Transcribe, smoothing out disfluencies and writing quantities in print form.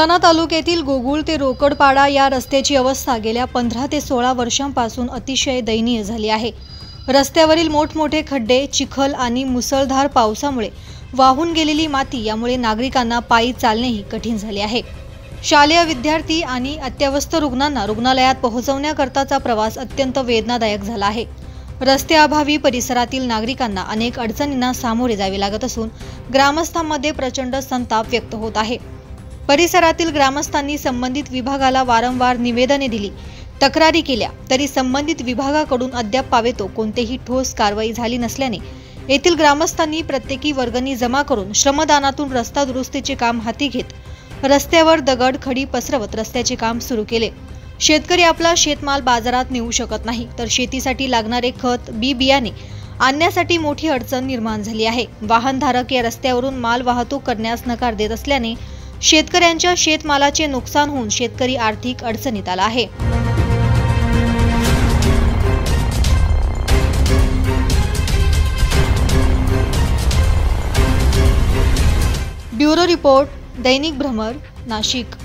सुरगाणा तालुक्यातील गोगुळ ते रोकडपाडा या रस्त्याची अवस्था गेल्या 15 ते 16 वर्षांपासून अतिशय दयनीय झाली आहे। रस्त्यावरील मोठमोठे खड्डे, चिखल आणि मुसळधार पावसामुळे वाहून गेलेली माती यामुळे नागरिकांना पायी चालणेही कठीण झाले आहे। शालेय विद्यार्थी आणि अत्यवस्थ रुग्णांना रुग्णालयात पोहोचवण्याकरताचा प्रवास अत्यंत वेदनादायक झाला आहे। रस्त्याअभावी परिसरातील नागरिकांना अनेक अडचणींना सामोरे जावे लागत असून ग्रामस्थांमध्ये प्रचंड संताप व्यक्त होत आहे। परिसरातील ग्रामस्थांनी संबंधित विभागाला वारंवार निवेदने दिली, तक्रारी केल्या तरी संबंधित विभागाकडून अद्याप पावेतो कोणतेही ठोस कारवाई झाली नसल्याने येथील ग्रामस्थांनी प्रत्येकी वर्गणी जमा करून श्रमदानातून रस्ता दुरुस्तीचे काम हाती घेत रस्त्यावर दगड खडी पसरवत रस्त्याचे काम सुरू केले। शेतकरी आपला शेतमाल बाजारात नेऊ शकत नाही तर शेतीसाठी लागणारे खत, बी बियाणे आणण्यासाठी मोठी अडचण निर्माण झाली आहे। वाहनधारक या रस्त्यावरून माल वाहतूक करण्यास नकार देत असल्याने शेतकऱ्यांच्या शेतमालाचे नुकसान होऊन शेतकरी आर्थिक अडचणीत आला आहे। ब्युरो रिपोर्ट, दैनिक भ्रमर, नाशिक।